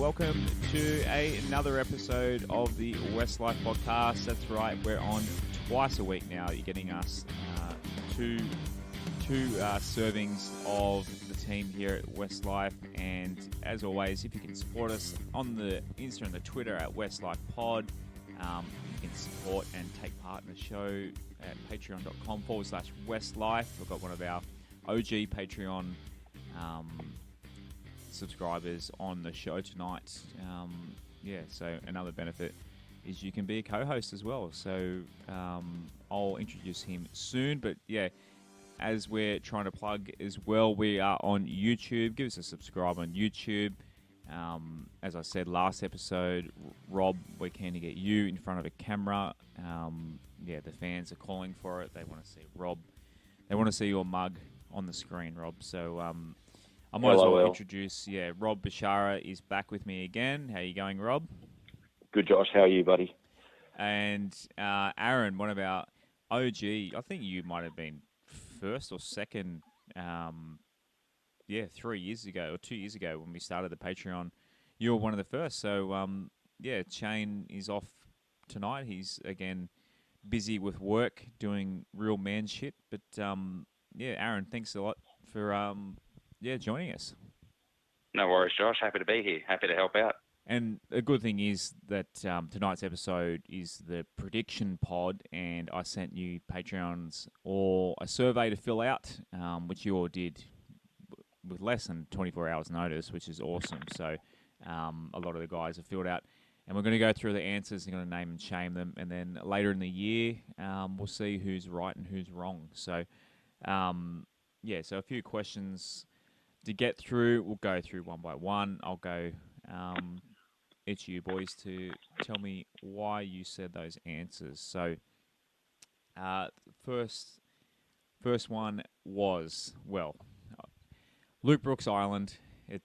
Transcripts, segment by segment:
welcome to another episode of the WestsLife Podcast. That's right, we're on twice a week now. You're getting us two servings of the team here at WestsLife. And as always, if you can support us on the Insta and the Twitter at WestsLife Pod, you can support and take part in the show at patreon.com/WestsLife. We've got one of our OG Patreon subscribers on the show tonight. So another benefit is you can be a co-host as well. So I'll introduce him soon. But yeah, as we're trying to plug as well, we are on YouTube. Give us a subscribe on YouTube. As I said last episode, Rob, we're keen to get you in front of a camera. The fans are calling for it. They want to see Rob. They want to see your mug on the screen, Rob. So I might as well introduce, Rob Bechara is back with me again. How you going, Rob? Good, Josh. How are you, buddy? And Aaron, one of our OG, I think you might have been first or second, 3 years ago or 2 years ago when we started the Patreon. You were one of the first. So, Shane is off tonight. He's, again, busy with work, doing real man shit. But, Aaron, thanks a lot for joining us. No worries, Josh. Happy to be here. Happy to help out. And the good thing is that tonight's episode is the prediction pod, and I sent you Patreons or a survey to fill out, which you all did with less than 24 hours notice, which is awesome. So a lot of the guys have filled out, and we're going to go through the answers. We're going to name and shame them, and then later in the year, we'll see who's right and who's wrong. So, so a few questions to get through. We'll go through one by one. I'll go each of you boys to tell me why you said those answers. So, first one was, Luke Brooks Island. I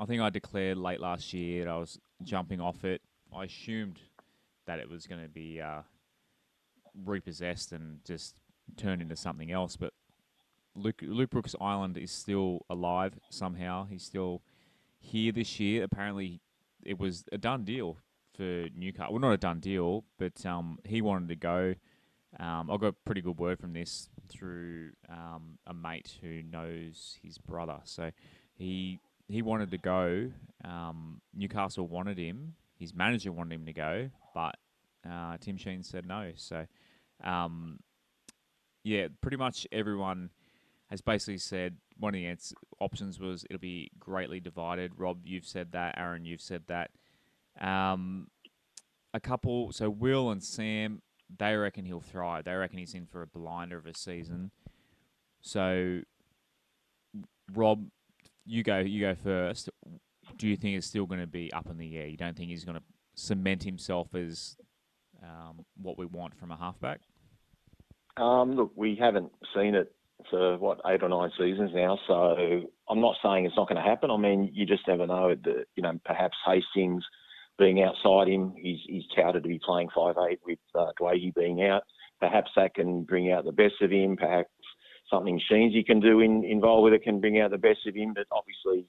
think I declared late last year that I was jumping off it. I assumed that it was going to be repossessed and just turned into something else, but Luke Brooks Island is still alive somehow. He's still here this year. Apparently, it was a done deal for Newcastle. Well, not a done deal, but he wanted to go. I got pretty good word from this through a mate who knows his brother. So he wanted to go. Newcastle wanted him. His manager wanted him to go, but Tim Sheen said no. So, pretty much everyone has basically said one of the options was it'll be greatly divided. Rob, you've said that. Aaron, you've said that. A couple, so Will and Sam, they reckon he'll thrive. They reckon he's in for a blinder of a season. So, Rob, you go first. Do you think it's still going to be up in the air? You don't think he's going to cement himself as what we want from a halfback? Look, we haven't seen it for, 8 or 9 seasons now, so I'm not saying it's not going to happen. I mean, you just never know. Perhaps Hastings being outside him, he's touted to be playing 5'8" with Dwayne being out. Perhaps that can bring out the best of him. Perhaps something Sheensy can do involved with it can bring out the best of him. But obviously,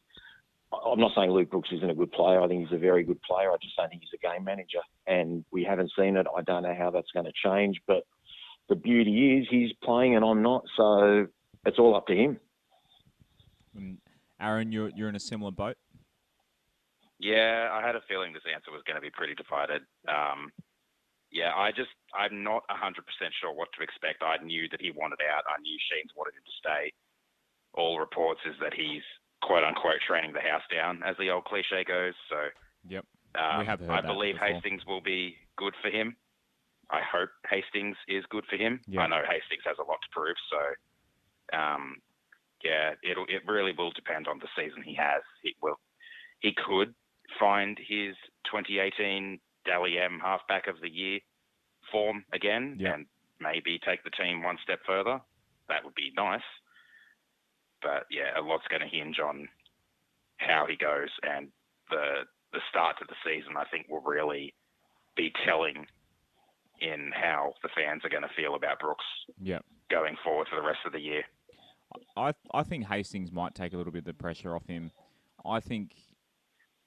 I'm not saying Luke Brooks isn't a good player. I think he's a very good player. I just don't think he's a game manager. And we haven't seen it. I don't know how that's going to change. But the beauty is he's playing and I'm not. So it's all up to him. Aaron, you're in a similar boat? Yeah, I had a feeling this answer was going to be pretty divided. I'm not 100% sure what to expect. I knew that he wanted out. I knew Sheens wanted him to stay. All reports is that he's quote-unquote training the house down, as the old cliche goes. So, yep, we have heard I that believe before. Hastings will be good for him. I hope Hastings is good for him. Yep. I know Hastings has a lot to prove. So, it really will depend on the season he has. He could find his 2018 Dally M halfback of the year form again and maybe take the team one step further. That would be nice. But a lot's going to hinge on how he goes, and the start to the season I think will really be telling in how the fans are going to feel about Brooks going forward for the rest of the year. I think Hastings might take a little bit of the pressure off him. I think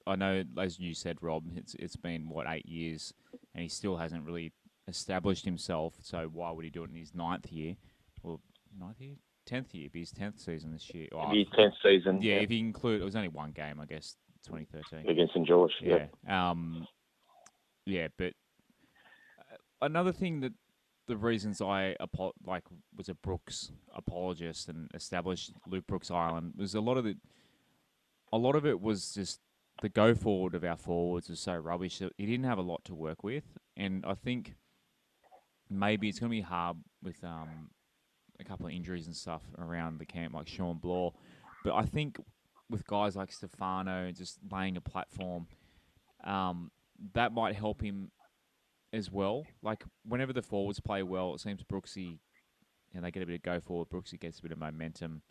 I know, as you said, Rob, it's been, 8 years, and he still hasn't really established himself, so why would he do it in his 9th year? Well, 9th year? 10th year, it'd be his 10th season this year. It'd be 10th season. Yeah, if you include, it was only one game, I guess, 2013. Against St George, yeah. But another thing that the reasons I was a Brooks apologist and established Luke Brooks Island was a lot of it was just the go forward of our forwards was so rubbish that he didn't have a lot to work with, and I think maybe it's going to be hard with a couple of injuries and stuff around the camp, like Sean Bloor, but I think with guys like Stefano just laying a platform, that might help him as well. Like, whenever the forwards play well, it seems Brooksy, and they get a bit of go forward, Brooksy gets a bit of momentum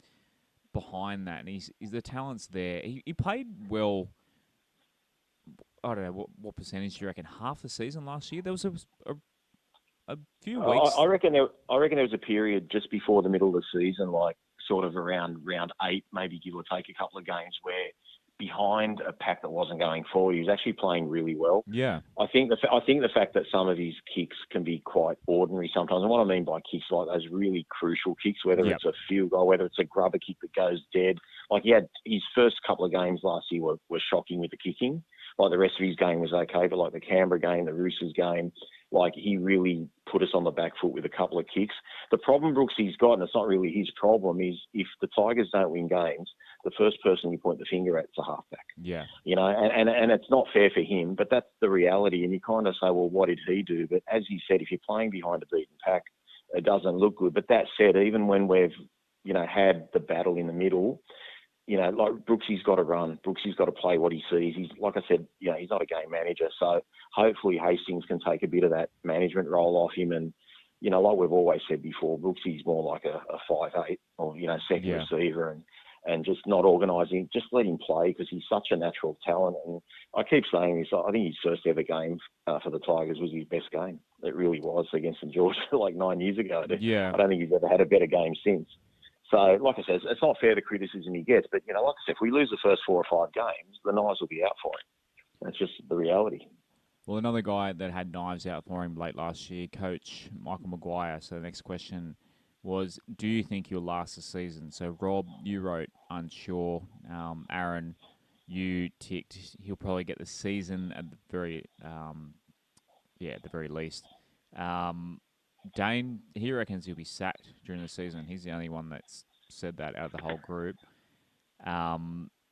behind that, and he's the talent's there. He played well. I don't know what percentage do you reckon? Half the season last year. There was a few weeks. I reckon there was a period just before the middle of the season, like sort of around round 8, maybe give or take a couple of games, where behind a pack that wasn't going forward, he was actually playing really well. Yeah, I think the fact that some of his kicks can be quite ordinary sometimes, and what I mean by kicks, like those really crucial kicks, whether it's a field goal, whether it's a grubber kick that goes dead. Like, he had his first couple of games last year were shocking with the kicking. Like, the rest of his game was okay, but like the Canberra game, the Roosters game, like, he really put us on the back foot with a couple of kicks. The problem Brooksy's got, and it's not really his problem, is if the Tigers don't win games, the first person you point the finger at is a halfback. Yeah. You know, and it's not fair for him, but that's the reality. And you kind of say, well, what did he do? But as you said, if you're playing behind a beaten pack, it doesn't look good. But that said, even when we've, had the battle in the middle, like, Brooksy's got to run. Brooksy's got to play what he sees. He's, like I said, he's not a game manager. So hopefully Hastings can take a bit of that management role off him. And, like we've always said before, Brooksy's more like a 5'8", or, second receiver, and just not organising. Just let him play, because he's such a natural talent. And I keep saying this, I think his first ever game for the Tigers was his best game. It really was, against St George like 9 years ago. Yeah. I don't think he's ever had a better game since. So, like I said, it's not fair the criticism he gets, but, like I said, if we lose the first 4 or 5 games, the knives will be out for him. That's just the reality. Well, another guy that had knives out for him late last year, Coach Michael Maguire. So the next question was, do you think he'll last the season? So, Rob, you wrote unsure. Aaron, you ticked he'll probably get the season at the very least. Dane, he reckons he'll be sacked during the season. He's the only one that's said that out of the whole group.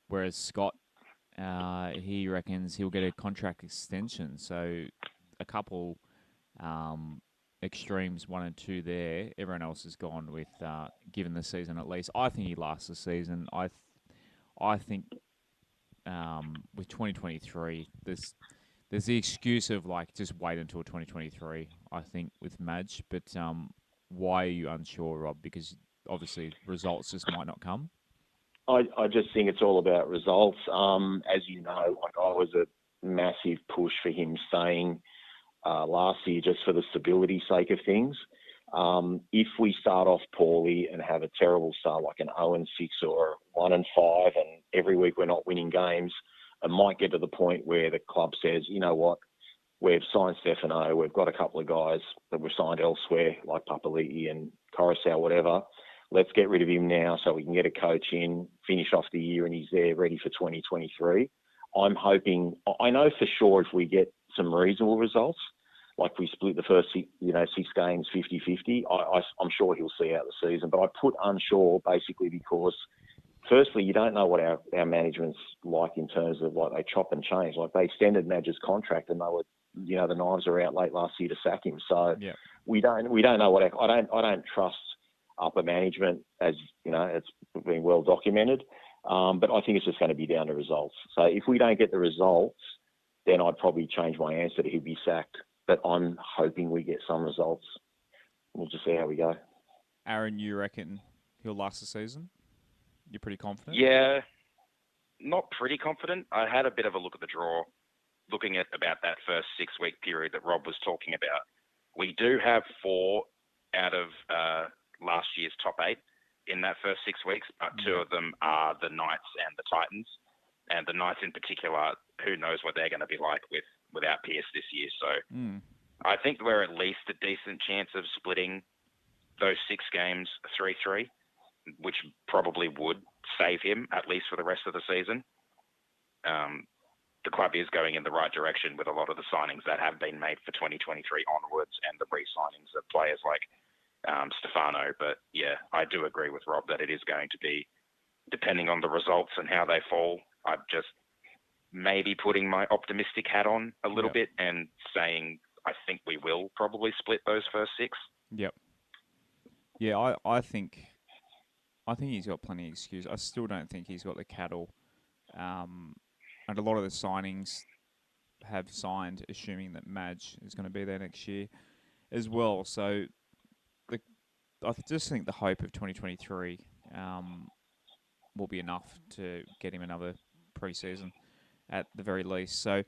Whereas Scott, he reckons he'll get a contract extension. So a couple extremes, 1 and 2 there. Everyone else has gone with given the season at least. I think he lasts the season. I think with 2023, there's the excuse of, like, just wait until 2023, I think, with Madge. But why are you unsure, Rob? Because obviously results just might not come. I just think it's all about results. As you know, like, I was a massive push for him staying last year, just for the stability sake of things. If we start off poorly and have a terrible start, like an 0-6 or 1-5, and every week we're not winning games, it might get to the point where the club says, you know what, we've signed Stefano, we've got a couple of guys that we've signed elsewhere, like Papali'i and Coruscant, whatever. Let's get rid of him now so we can get a coach in, finish off the year, and he's there ready for 2023. I'm hoping, I know for sure if we get some reasonable results, like we split the first 6 games 50-50, I'm sure he'll see out the season. But I put unsure basically because, firstly, you don't know what our management's like in terms of, like, they chop and change. Like, they extended Madge's contract and they were, the knives are out late last year to sack him. So we don't know what I don't trust upper management, as it's been well documented. But I think it's just going to be down to results. So if we don't get the results, then I'd probably change my answer to he'd be sacked. But I'm hoping we get some results. We'll just see how we go. Aaron, you reckon he'll last the season? You're pretty confident? Yeah, not pretty confident. I had a bit of a look at the draw, looking at about that first 6-week period that Rob was talking about. We do have 4 out of last year's top 8 in that first 6 weeks, but 2 of them are the Knights and the Titans. And the Knights in particular, who knows what they're going to be like without Pearce this year. So I think we're at least a decent chance of splitting those 6 games 3-3, which probably would save him at least for the rest of the season. The club is going in the right direction with a lot of the signings that have been made for 2023 onwards and the re-signings of players like Stefano. But yeah, I do agree with Rob that it is going to be, depending on the results and how they fall, I'm just maybe putting my optimistic hat on a little bit and saying I think we will probably split those first 6. Yep. Yeah, I think he's got plenty of excuse. I still don't think he's got the cattle. And a lot of the signings have signed, assuming that Madge is going to be there next year as well. So I just think the hope of 2023 will be enough to get him another pre-season at the very least. So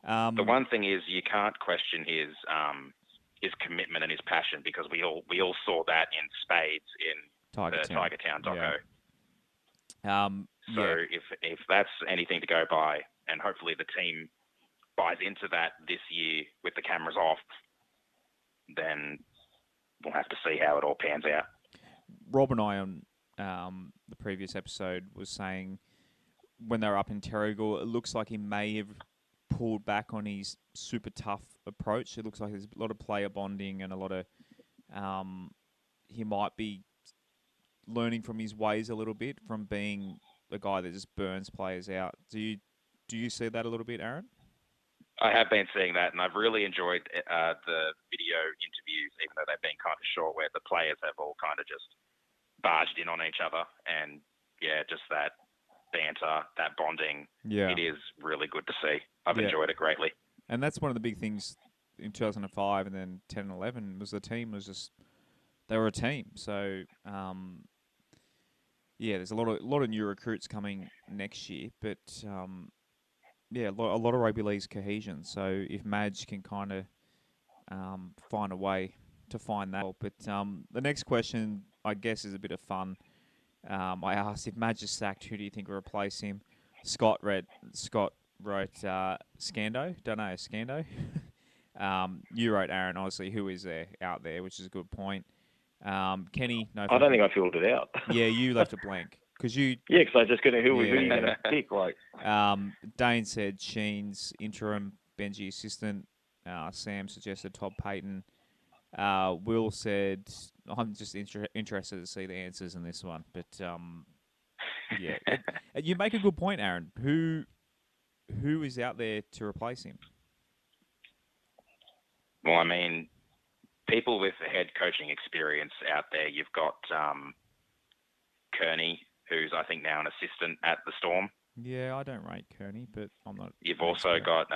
the one thing is you can't question his commitment and his passion, because we all saw that in spades in the Tiger Town doco. Yeah. So if that's anything to go by, and hopefully the team buys into that this year with the cameras off, then we'll have to see how it all pans out. Rob and I on the previous episode was saying when they were up in Terrigal, it looks like he may have pulled back on his super tough approach. It looks like there's a lot of player bonding and a lot of he might be learning from his ways a little bit, from being a guy that just burns players out. Do you see that a little bit, Aaron? I have been seeing that, and I've really enjoyed the video interviews, even though they've been kind of short, where the players have all kind of just barged in on each other, and just that banter, that bonding. Yeah, it is really good to see. I've enjoyed it greatly. And that's one of the big things in 2005 and then 10 and 11 was the team was just, they were a team. So there's a lot of new recruits coming next year, but a lot of rugby league's cohesion. So if Madge can kind of find a way to find that. But the next question, I guess, is a bit of fun. I asked, if Madge is sacked, who do you think will replace him? Scott wrote Scando. Don't know, Scando. You wrote Aaron, obviously, who is there out there, which is a good point. Kenny, no. I don't think I filled it out. Yeah, you left it blank. Because I just couldn't. Who are you going to pick? Like, Dane said Sheen's interim, Benji assistant. Sam suggested Todd Payton. Will said, I'm just interested to see the answers in this one. But you make a good point, Aaron. Who is out there to replace him? Well, I mean, people with head coaching experience out there. You've got Kearney, who's I think now an assistant at the Storm. Yeah, I don't rate Kearney, but I'm not. You've also got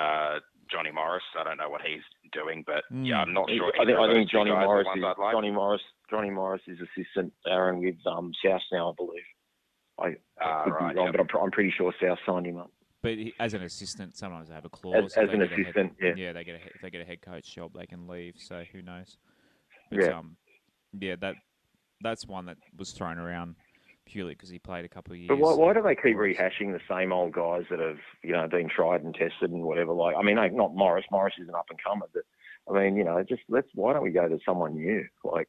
Johnny Morris. I don't know what he's doing, but I'm not sure. I think Johnny Morris is assistant, Aaron, with South now, I believe. I could be wrong, but I'm pretty sure South signed him up. But as an assistant, sometimes they have a clause. As an assistant, if they get a head coach job, they can leave. So who knows? But, that's one that was thrown around purely because he played a couple of years. But why do they keep rehashing the same old guys that have been tried and tested and whatever? Like, I mean, not Morris. Morris is an up and comer, but I mean, why don't we go to someone new? Like,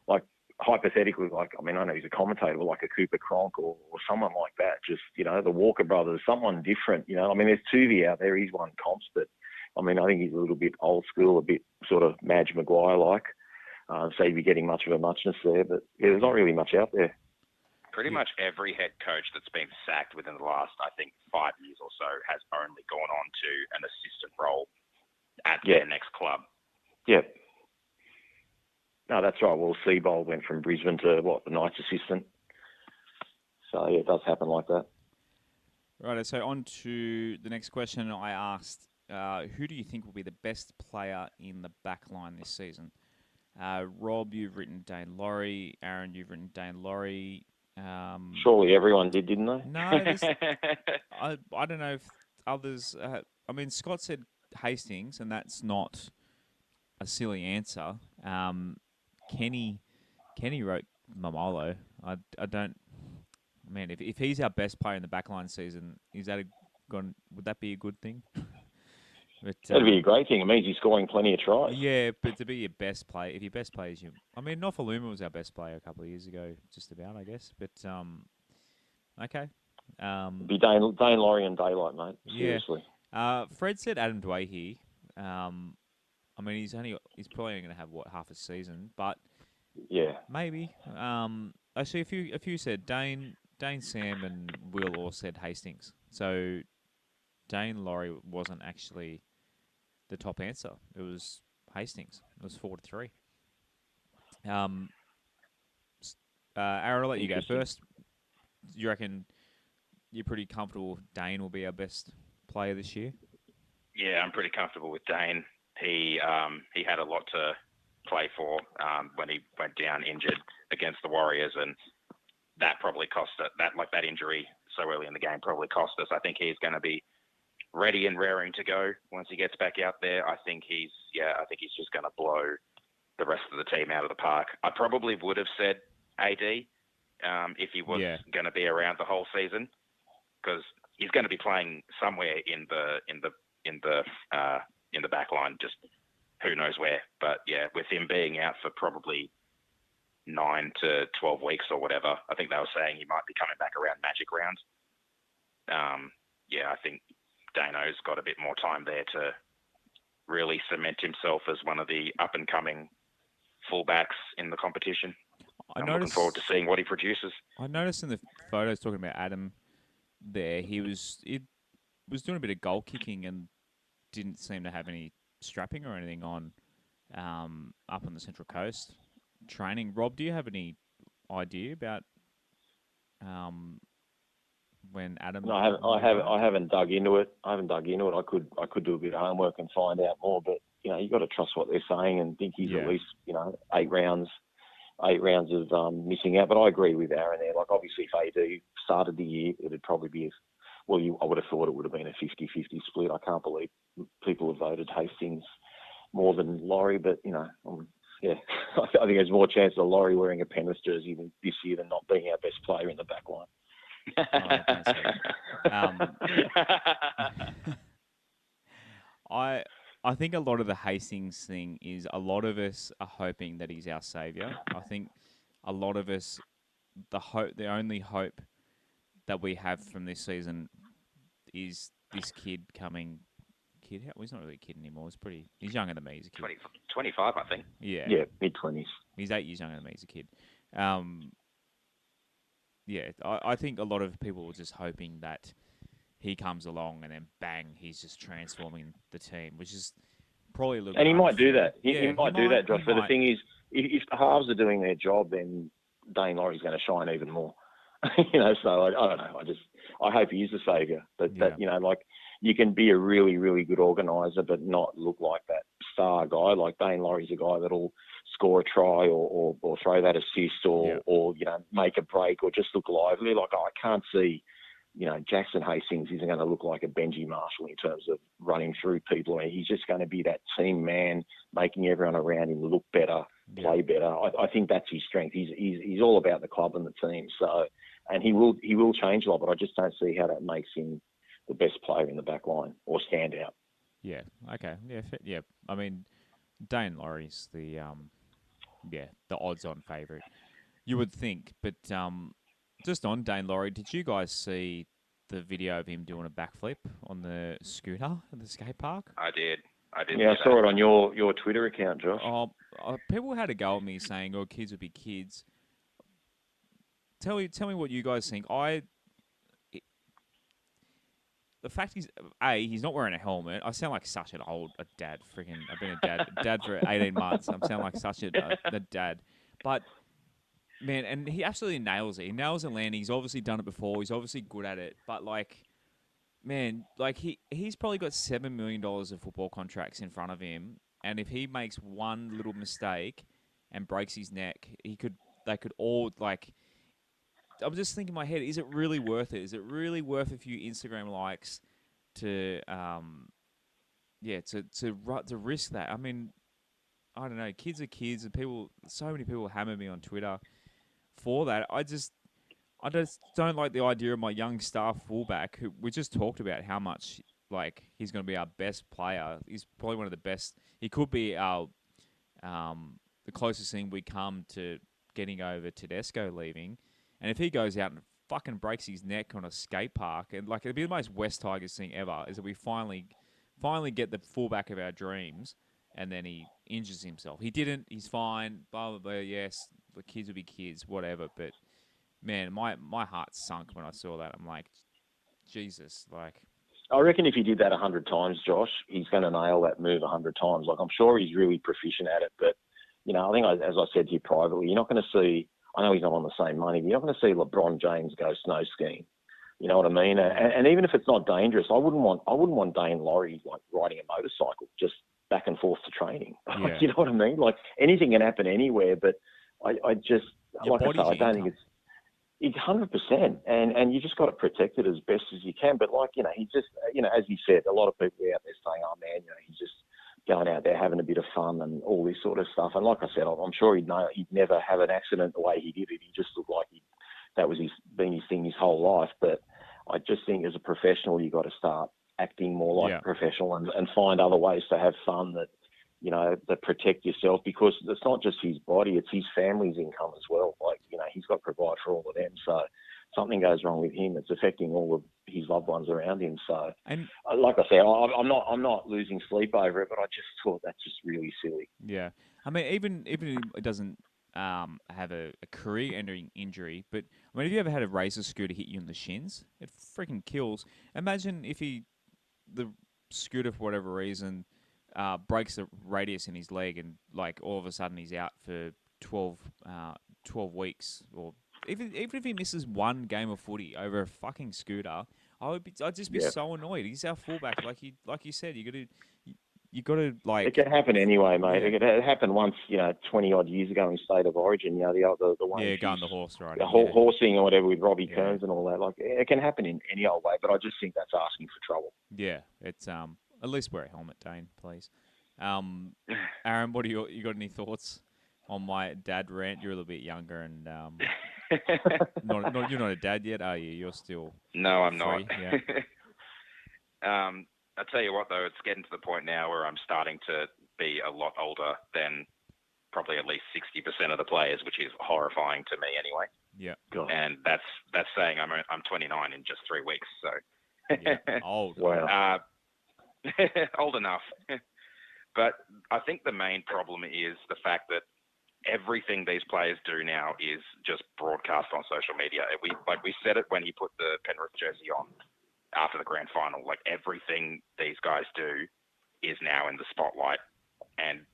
like hypothetically, like, I mean, I know he's a commentator, but like a Cooper Cronk or someone like that. Just the Walker brothers, someone different. I mean, there's Tuvey out there. He's won comps, but I mean, I think he's a little bit old school, a bit sort of Madge Maguire like. So you'd be getting much of a muchness there, but there's not really much out there. Pretty much every head coach that's been sacked within the last, I think, 5 years or so has only gone on to an assistant role at their next club. Yeah. No, that's right. Well, Seabold went from Brisbane to, the Knights assistant. So, it does happen like that. Right, so on to the next question. I asked, who do you think will be the best player in the back line this season? Rob, you've written Dane Laurie. Aaron, you've written Dane Laurie. Surely everyone did, didn't they? No, I don't know if others. I mean, Scott said Hastings, and that's not a silly answer. Kenny wrote Mamolo. I don't. man, if he's our best player in the backline season, would that be a good thing? But, that'd be a great thing. It means he's scoring plenty of tries. Yeah, but to be your best player, if your best player is Nofaluma was our best player a couple of years ago, just about, I guess. But okay. It'd be Dane Laurie and daylight, mate. Seriously. Yeah. Fred said Adam Dway here. I mean, he's probably going to have half a season, but yeah, maybe. Actually, a few said Dane, Sam, and Will all said Hastings. So Dane Laurie wasn't actually the top answer. It was Hastings. It was 4-3. Aaron, I'll let you go first. Do you reckon you're pretty comfortable Dane will be our best player this year? Yeah, I'm pretty comfortable with Dane. He had a lot to play for when he went down injured against the Warriors, and that probably cost it. That injury so early in the game probably cost us. I think he's going to be ready and raring to go once he gets back out there. I think he's just going to blow the rest of the team out of the park. I probably would have said AD if he was going to be around the whole season, because he's going to be playing somewhere in the back line, just who knows where. But yeah, with him being out for probably 9 to 12 weeks or whatever, I think they were saying he might be coming back around Magic round. I think Dano's got a bit more time there to really cement himself as one of the up-and-coming fullbacks in the competition. I'm looking forward to seeing what he produces. I noticed in the photos talking about Adam there, he was doing a bit of goal kicking and didn't seem to have any strapping or anything on up on the Central Coast training. Rob, do you have any idea about when Adam? No, I haven't dug into it. I could do a bit of homework and find out more, but you got to trust what they're saying and think he's at least 8 rounds of missing out. But I agree with Aaron there. Like, obviously, if AD started the year, it'd probably be I would have thought it would have been a 50-50 split. I can't believe people have voted Hastings more than Laurie, but I think there's more chance of Laurie wearing a Penrith jersey this year than not being our best player in the back line. I think a lot of the Hastings thing is a lot of us are hoping that he's our saviour. I think a lot of us, the only hope that we have from this season is this kid coming. He's not really a kid anymore. He's younger than me. He's a kid. 25, I think. Yeah. Yeah, mid-20s. He's 8 years younger than me. He's a kid. I think a lot of people were just hoping that he comes along and then bang, he's just transforming the team, which is probably a little. And he might do that. He might do that, Josh. But the thing is, if the halves are doing their job, then Dane Laurie's going to shine even more. So I don't know. I hope he is the saviour. But you can be a really, really good organiser, but not look like that star guy. Like Dane Laurie's a guy that'll score a try or throw that assist or make a break or just look lively. Like, I can't see, Jackson Hastings isn't going to look like a Benji Marshall in terms of running through people. I mean, he's just going to be that team man, making everyone around him look better, play better. I think that's his strength. He's all about the club and the team. So, and he will change a lot, but I just don't see how that makes him the best player in the back line or stand out. Yeah. Okay. Yeah. I mean, Dane Laurie's the odds-on favourite, you would think. But just on Dane Laurie, did you guys see the video of him doing a backflip on the scooter at the skate park? I did. Yeah, I saw it on your Twitter account, Josh. People had a go at me saying, "Oh, kids would be kids." Tell me what you guys think. The fact is, he's not wearing a helmet. I sound like such a dad. I've been a dad for 18 months. I sound like such a dad. But, man, and he absolutely nails it. He nails the landing. He's obviously done it before. He's obviously good at it. But, he's probably got $7 million of football contracts in front of him. And if he makes one little mistake and breaks his neck, they could all, I'm just thinking in my head, is it really worth it? Is it really worth a few Instagram likes to risk that? I mean, I don't know. Kids are kids, and so many people hammer me on Twitter for that. I just don't like the idea of my young star fullback, who we just talked about how much he's going to be our best player. He's probably one of the best. He could be our the closest thing we come to getting over Tedesco leaving. And if he goes out and fucking breaks his neck on a skate park, and it'd be the most West Tigers thing ever, is that we finally get the fullback of our dreams, and then he injures himself. He didn't. He's fine. Blah blah blah. Yes, the kids will be kids, whatever. But man, my heart sunk when I saw that. I'm like, Jesus, I reckon if he did that 100 times, Josh, he's going to nail that move 100 times. I'm sure he's really proficient at it, but I think as I said to you privately, you're not going to see. I know he's not on the same money, but you're not going to see LeBron James go snow skiing. You know what I mean? And even if it's not dangerous, I wouldn't want Dane Laurie riding a motorcycle just back and forth to training. Yeah. You know what I mean? Anything can happen anywhere, but I just Your like I say, I don't think it's 100%, and you just got to protect it as best as you can. But he just, as you said, a lot of people out there saying, "Oh man, he's just going out there having a bit of fun and all this sort of stuff." And like I said, I'm sure he'd never have an accident the way he did it. He just looked like that was been his thing his whole life. But I just think as a professional, you got to start acting more like a professional and find other ways to have fun that protect yourself, because it's not just his body, it's his family's income as well. He's got to provide for all of them. So something goes wrong with him, it's affecting all of his loved ones around him. So, and like I said, I'm not losing sleep over it, but I just thought that's just really silly. Yeah, I mean, even if it doesn't have a career-ending injury, but I mean, have you ever had a razor scooter hit you in the shins? It freaking kills. Imagine if the scooter for whatever reason breaks the radius in his leg, and all of a sudden he's out for 12 weeks, or even if he misses one game of footy over a fucking scooter, I'd just be so annoyed. He's our fullback, like you said. You got to It can happen anyway, mate. Yeah. It happened once, 20 odd years ago in State of Origin. The one going the horse riding, horsing or whatever with Robbie Kearns and all that. It can happen in any old way, but I just think that's asking for trouble. Yeah, it's at least wear a helmet, Dane, please. Aaron, what you got any thoughts on my dad rant? You're a little bit younger, and you're not a dad yet, are you? You're still no, I'm free. not. Yeah. I'll tell you what, though, it's getting to the point now where I'm starting to be a lot older than probably at least 60% of the players, which is horrifying to me anyway. Yeah. God. And that's saying I'm 29 in just 3 weeks, so old. Wow. Old enough. But I think the main problem is the fact that everything these players do now is just broadcast on social media. We said it when he put the Penrith jersey on after the grand final. Everything these guys do is now in the spotlight. And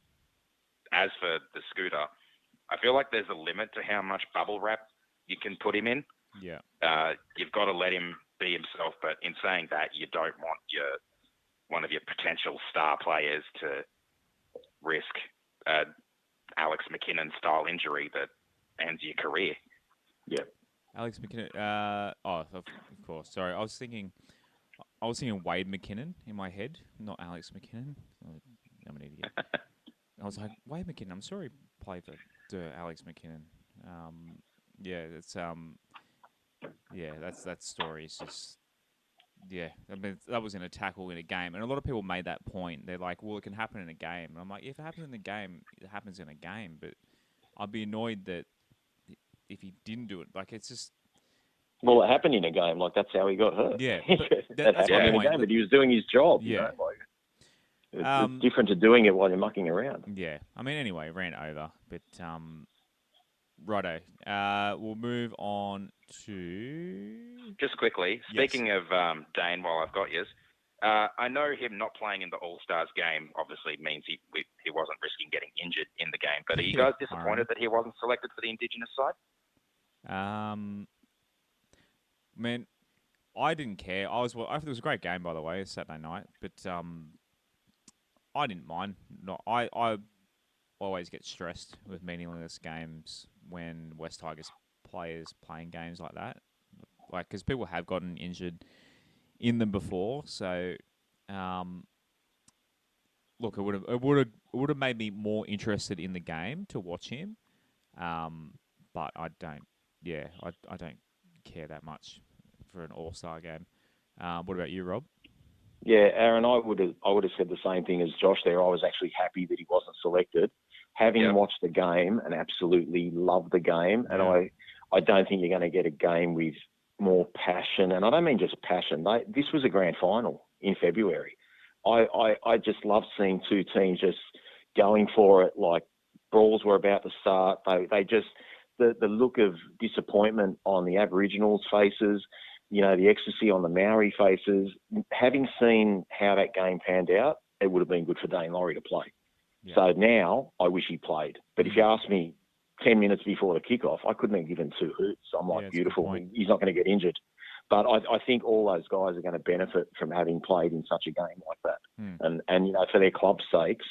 as for the scooter, I feel like there's a limit to how much bubble wrap you can put him in. Yeah. You've got to let him be himself, but in saying that, you don't want one of your potential star players to risk Alex McKinnon style injury that ends your career. Yeah. Alex McKinnon. Of course. Sorry, I was thinking Wade McKinnon in my head, not Alex McKinnon. Oh, I'm an idiot. I was like, Wade McKinnon. I'm sorry, played for Alex McKinnon. That story is just. Yeah, I mean, that was in a tackle in a game, and a lot of people made that point. They're like, "Well, it can happen in a game," and I'm like, "If it happens in a game, it happens in a game." But I'd be annoyed that if he didn't do it, it's just. Well, it happened in a game. That's how he got hurt. Yeah, that happened in a game, but he was doing his job. Yeah, it's different to doing it while you're mucking around. Yeah, I mean, anyway, ran over, but righto. We'll move on to. Just quickly, speaking of Dane, while I've got you, I know him not playing in the All-Stars game obviously means he wasn't risking getting injured in the game, but are you guys disappointed that he wasn't selected for the Indigenous side? Man, I didn't care. I thought it was a great game, by the way, Saturday night, but I didn't mind. I always get stressed with meaningless games when West Tigers players playing games like that. Because people have gotten injured in them before, so look, it would have made me more interested in the game to watch him, but I don't care that much for an All-Star game. What about you, Rob? Yeah, Aaron, I would have said the same thing as Josh there. I was actually happy that he wasn't selected. Having watched the game and absolutely loved the game, and I don't think you're going to get a game with more passion, and I don't mean just passion. This was a grand final in February. I just love seeing two teams just going for it, like brawls were about to start. They just, the look of disappointment on the Aboriginals' faces, you know, the ecstasy on the Maori faces. Having seen how that game panned out, it would have been good for Dane Laurie to play. Yeah. So now I wish he played. But if you ask me 10 minutes before the kickoff, I couldn't have given two hoots. I'm like, beautiful. He's not going to get injured. But I think all those guys are going to benefit from having played in such a game like that. And you know, for their club's sakes,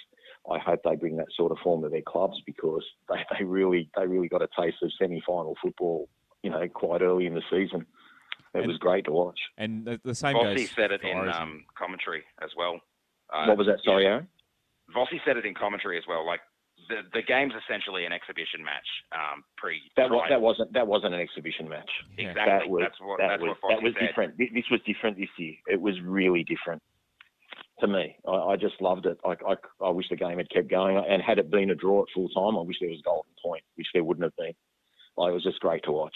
I hope they bring that sort of form to their clubs, because they really got a taste of semi-final football, you know, quite early in the season. It was great to watch. And the same Vossi goes said it in commentary as well. What was that? Sorry, Aaron? Vossi said it in commentary as well. Like, the game's essentially an exhibition match. That wasn't an exhibition match. Yeah. Exactly. That was said. Different. This was different this year. It was really different to me. I just loved it. I wish the game had kept going, and had it been a draw at full time, I wish there was a golden point, which there wouldn't have been. Like, it was just great to watch.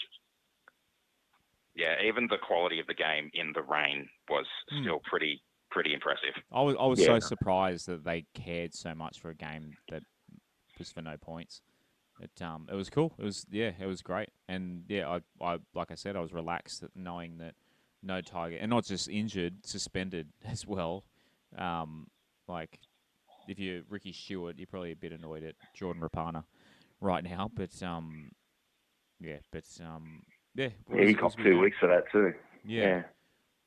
Yeah, even the quality of the game in the rain was still pretty impressive. I was so surprised that they cared so much for a game that was for no points. It was cool. It was great. And I like I said, I was relaxed at knowing that no Tiger, and not just injured, suspended as well. Like, if you're Ricky Stewart, you're probably a bit annoyed at Jordan Rapana right now. But he copped 2 weeks for that too. Yeah.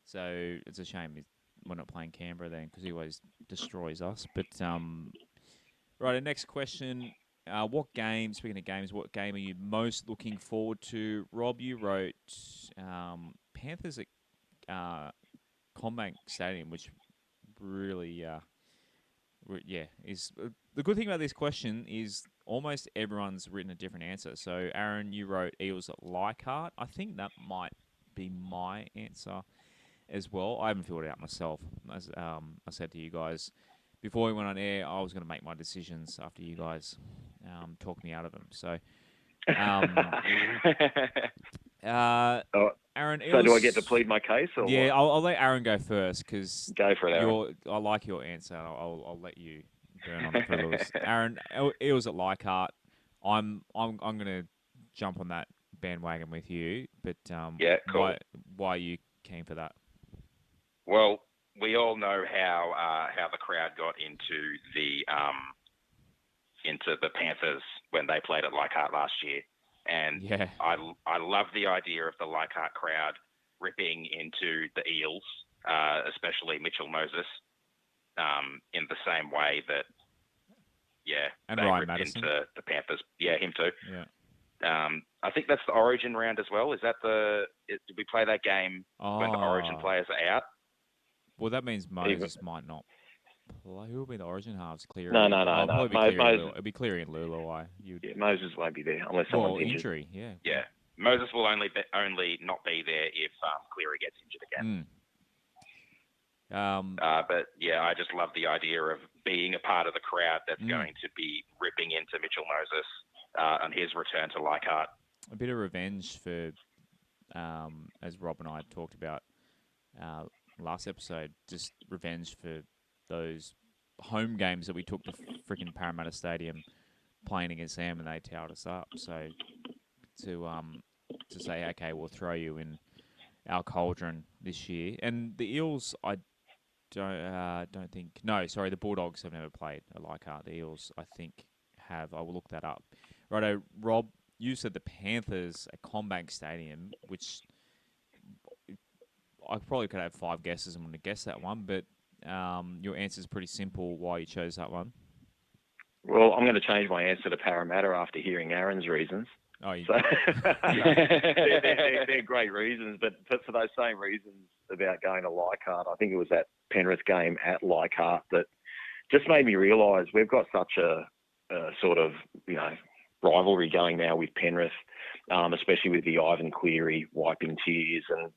So it's a shame we're not playing Canberra then, because he always destroys us. But right, the next question: Speaking of games, what game are you most looking forward to? Rob, you wrote Panthers at CommBank Stadium, which really, is the good thing about this question is almost everyone's written a different answer. So, Aaron, you wrote Eels at Leichhardt. I think that might be my answer as well. I haven't filled it out myself. As I said to you guys before we went on air, I was going to make my decisions after you guys talked me out of them. So, Aaron, so do I get to plead my case? Or yeah, what? I'll let Aaron go first, because go for it, Aaron. I like your answer. I'll let you burn on it for a little. Aaron, Eels at Leichhardt. I'm going to jump on that bandwagon with you, but cool. Why are you keen for that? Well, we all know how the crowd got into the Panthers when they played at Leichhardt last year. And I love the idea of the Leichhardt crowd ripping into the Eels, especially Mitchell Moses, in the same way that, and they Ryan ripped Madison into the Panthers. Yeah, him too. Yeah. I think that's the Origin round as well. Is that did we play that game when the Origin players are out? Well, that means Moses might not play. Who will be the Origin halves? Cleary? No. It'll be Cleary and Lulu. Moses won't be there unless someone's injured. Injury, Yeah. Moses will only not be there if Cleary gets injured again. But I just love the idea of being a part of the crowd that's going to be ripping into Mitchell Moses on his return to Leichhardt. A bit of revenge for, as Rob and I talked about last episode, just revenge for those home games that we took to freaking Parramatta Stadium playing against them, and they towed us up. So to say, okay, we'll throw you in our cauldron this year. And the Eels, I don't think. No, sorry, the Bulldogs have never played at Leichhardt. The Eels, I think, have. I will look that up. Righto, Rob, you said the Panthers at CommBank Stadium, which I probably could have 5 guesses. I'm going to guess that one, but your answer is pretty simple why you chose that one. Well, I'm going to change my answer to Parramatta after hearing Aaron's reasons. Oh, you they're great reasons, but for those same reasons about going to Leichhardt, I think it was that Penrith game at Leichhardt that just made me realise we've got such a sort of, rivalry going now with Penrith. especially with the Ivan Cleary wiping tears and,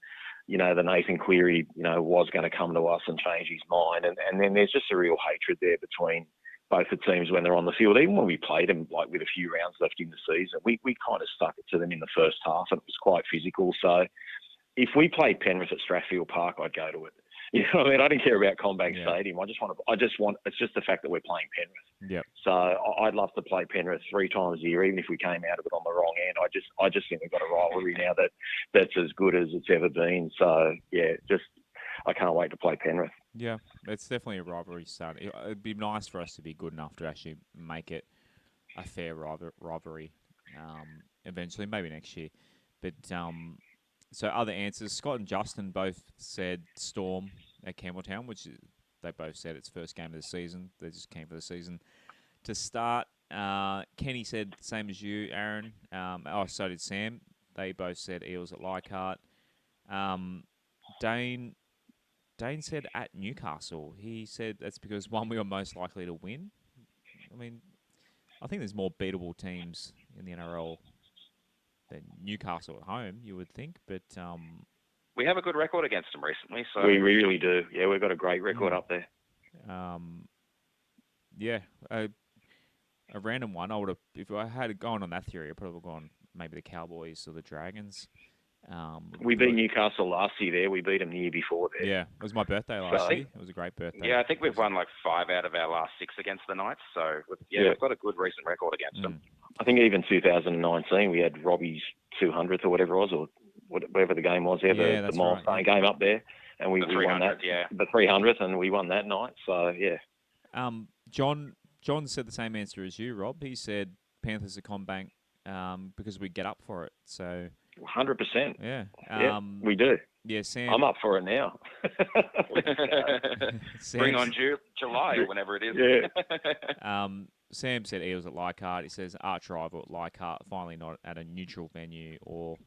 the Nathan Cleary, was going to come to us and change his mind. And then there's just a real hatred there between both the teams when they're on the field. Even when we played them, like with a few rounds left in the season, we kind of stuck it to them in the first half, and it was quite physical. So if we played Penrith at Strathfield Park, I'd go to it. You know what I mean? I don't care about CommBank Stadium. It's just the fact that we're playing Penrith. Yep. So I'd love to play Penrith 3 times a year, even if we came out of it on the wrong end. I just think we've got a rivalry now that's as good as it's ever been. So yeah, I can't wait to play Penrith. Yeah, it's definitely a rivalry start. It'd be nice for us to be good enough to actually make it a fair rivalry eventually, maybe next year. But so other answers, Scott and Justin both said Storm at Campbelltown, which they both said it's first game of the season. They just came for the season to start. Kenny said same as you, Aaron. So did Sam. They both said Eels at Leichhardt. Dane said at Newcastle. He said that's because, one, we were most likely to win. I mean, I think there's more beatable teams in the NRL than Newcastle at home, you would think. But we have a good record against them recently. So we really do. Yeah, we've got a great record up there. A random one. I would have, if I had gone on that theory, I probably would have gone maybe the Cowboys or the Dragons. We beat Newcastle last year there. We beat them the year before there. Yeah, it was my birthday last year. It was a great birthday. Yeah, I think we've won like 5 out of our last 6 against the Knights. So, we've got a good recent record against them. I think even 2019, we had Robbie's 200th or whatever it was, or whatever the game was there, the milestone game up there. And we won that, the 300th, and we won that night. So, yeah. John said the same answer as you, Rob. He said Panthers are CommBank because we get up for it. So 100%. Yeah. We do. Yeah, Sam. I'm up for it now. Bring on July, whenever it is. Yeah. Sam said Eels at Leichhardt. He says arch rival at Leichhardt, finally not at a neutral venue or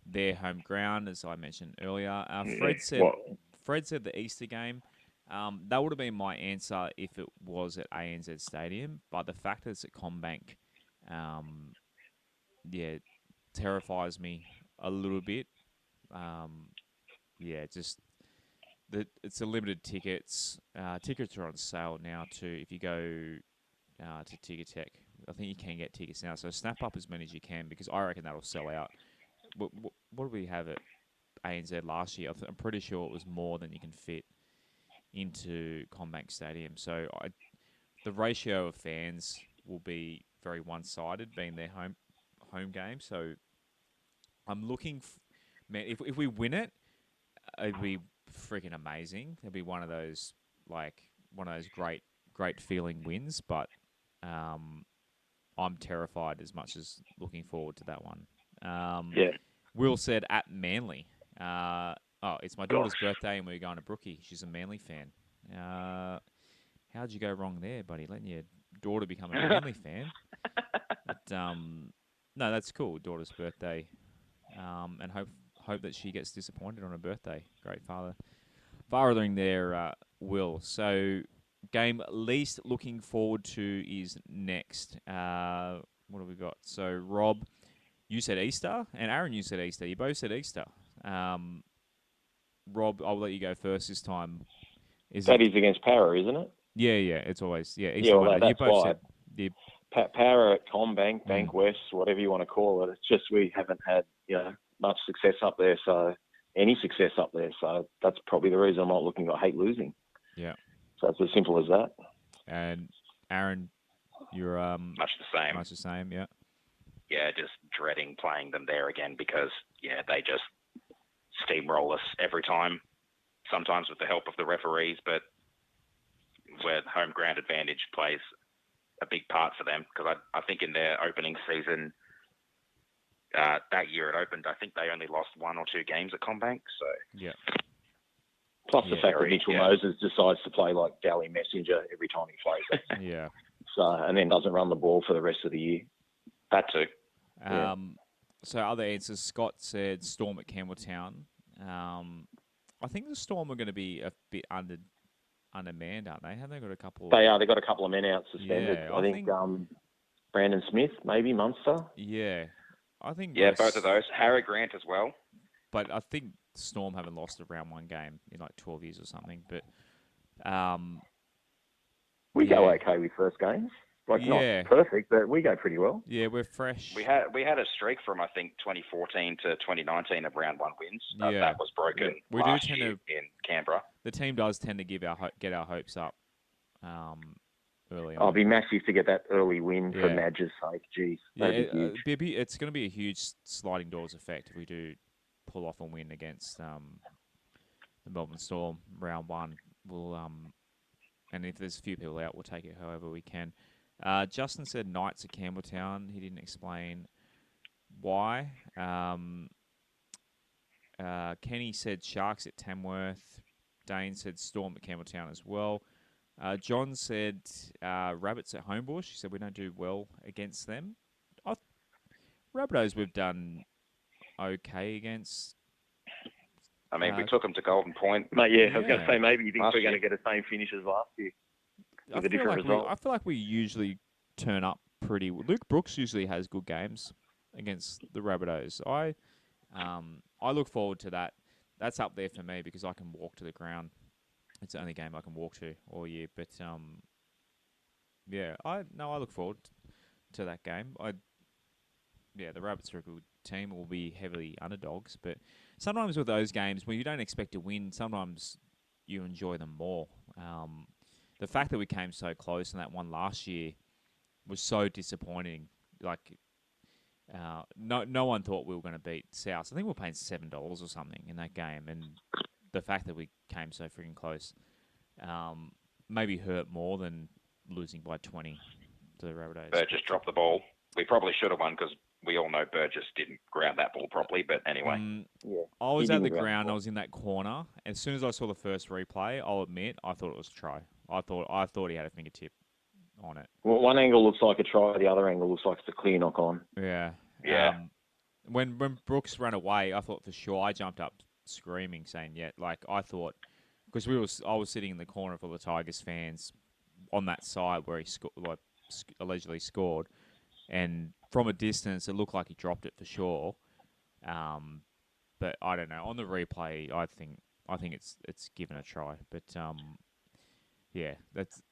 their home ground, as I mentioned earlier. Fred said the Easter game. That would have been my answer if it was at ANZ Stadium, but the fact that it's at CommBank, terrifies me a little bit. It's a limited tickets. Tickets are on sale now too. If you go to Ticketek, I think you can get tickets now. So snap up as many as you can because I reckon that'll sell out. What did we have at ANZ last year? I'm pretty sure it was more than you can fit into CommBank Stadium. So the ratio of fans will be very one-sided, being their home game. So I'm looking, man. If we win it, it'd be freaking amazing. It'd be one of those great feeling wins. But I'm terrified as much as looking forward to that one. Will said at Manly. It's my daughter's birthday and we're going to Brookie. She's a Manly fan. How'd you go wrong there, buddy? Letting your daughter become a Manly fan. But, no, that's cool. Daughter's birthday. And hope that she gets disappointed on her birthday. Great fathering there, Will. So, game least looking forward to is next. What have we got? So, Rob, you said Easter, and Aaron, you said Easter. You both said Easter. Rob, I'll let you go first this time. Is against Para, isn't it? Yeah, it's always Easter. That's why. Said, Para at CommBank, Bank West, whatever you want to call it. It's just we haven't had much success up there. So any success up there. So that's probably the reason I'm not looking. I hate losing. Yeah. So it's as simple as that. And Aaron, you're much the same. Much the same. Yeah. Yeah, just dreading playing them there again because they just steamroll us every time. Sometimes with the help of the referees, but where home ground advantage plays a big part for them because I think in their opening season that year it opened, I think they only lost 1 or 2 games at CommBank. So yeah. Plus the fact that Mitchell Moses decides to play like Gally Messenger every time he plays it. Yeah. So and then doesn't run the ball for the rest of the year. That too. So other answers, Scott said Storm at Campbelltown. I think the Storm are going to be a bit undermanned, aren't they? Have they got a couple? They are. They've got a couple of men out suspended. Yeah, I think Brandon Smith, maybe Munster. Yeah. I think both of those. Harry Grant as well. But I think Storm haven't lost a round one game in like 12 years or something. But we go okay with first games. Not perfect, but we go pretty well. Yeah, we're fresh. We had a streak from I think 2014 to 2019 of round one wins. That was broken last year in Canberra. The team does tend to get our hopes up early on. It'll be massive to get that early win for Madge's sake. Jeez, that'd be huge. It's going to be a huge sliding doors effect if we do pull off a win against the Melbourne Storm round one. We'll and if there's a few people out, we'll take it however we can. Justin said Knights at Campbelltown. He didn't explain why. Kenny said Sharks at Tamworth. Dane said Storm at Campbelltown as well. John said Rabbits at Homebush. He said we don't do well against them. Rabbitohs we've done okay against. I mean, we took them to Golden Point. Mate, I was going to say, maybe you think we're going to get the same finish as last year with a different result. I feel like we usually turn up pretty... Luke Brooks usually has good games against the Rabbitohs. I look forward to that. That's up there for me because I can walk to the ground. It's the only game I can walk to all year. But, I look forward to that game. The Rabbits are a good team. Will be heavily underdogs, but sometimes with those games when you don't expect to win, sometimes you enjoy them more. The fact that we came so close in that one last year was so disappointing. Like, no one thought we were going to beat South. I think we were paying $7 or something in that game, and the fact that we came so freaking close maybe hurt more than losing by 20 to the Rabbitohs. Burgess dropped the ball. We probably should have won because we all know Burgess didn't ground that ball properly, but anyway. I was at the ground. I was in that corner. As soon as I saw the first replay, I'll admit, I thought it was a try. I thought he had a fingertip on it. Well, one angle looks like a try. The other angle looks like it's a clear knock on. Yeah. When Brooks ran away, I thought for sure. I jumped up screaming, saying, I thought, because I was sitting in the corner for the Tigers fans on that side where he allegedly scored. And from a distance, it looked like he dropped it for sure. But I don't know. On the replay, I think it's given a try. But that's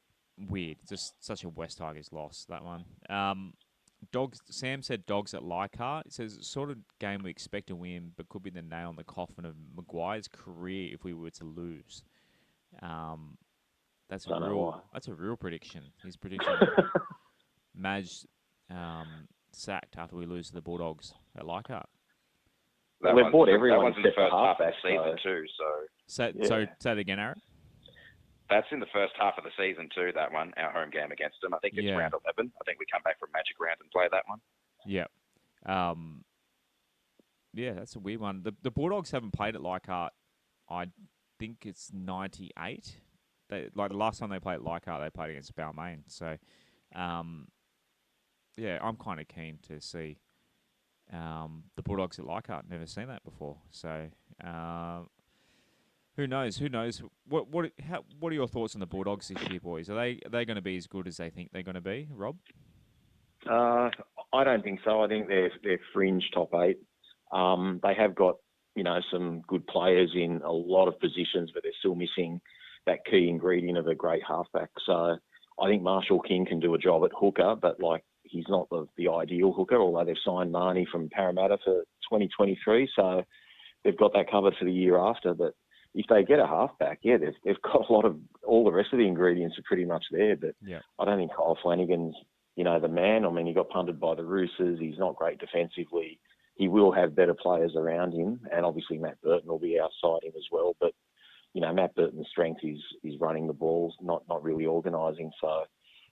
weird. Just such a West Tigers loss, that one. Sam said Dogs at Leichhardt. It says it's sort of game we expect to win, but could be the nail in the coffin of Maguire's career if we were to lose. That's a real prediction. His prediction. Madge sacked after we lose to the Bulldogs at Leichhardt. We've bought everyone. That was in the first half of the season too. So say it again, Aaron. That's in the first half of the season too. That one, our home game against them. I think it's round 11. I think we come back from Magic Round and play that one. Yeah. That's a weird one. The Bulldogs haven't played at Leichhardt. I think it's 98. The last time they played at Leichhardt, they played against Balmain. So. I'm kind of keen to see the Bulldogs at Leichhardt. Never seen that before. So, who knows? What are your thoughts on the Bulldogs this year, boys? Are they going to be as good as they think they're going to be, Rob? I don't think so. I think they're fringe top 8. They have got some good players in a lot of positions, but they're still missing that key ingredient of a great halfback. So I think Marshall King can do a job at hooker, but he's not the ideal hooker, although they've signed Marnie from Parramatta for 2023. So they've got that covered for the year after. But if they get a halfback, they've got a lot of, all the rest of the ingredients are pretty much there. But I don't think Kyle Flanagan's, the man. I mean, he got punted by the Roosters. He's not great defensively. He will have better players around him. And obviously Matt Burton will be outside him as well. But, Matt Burton's strength is running the balls, not really organising. So,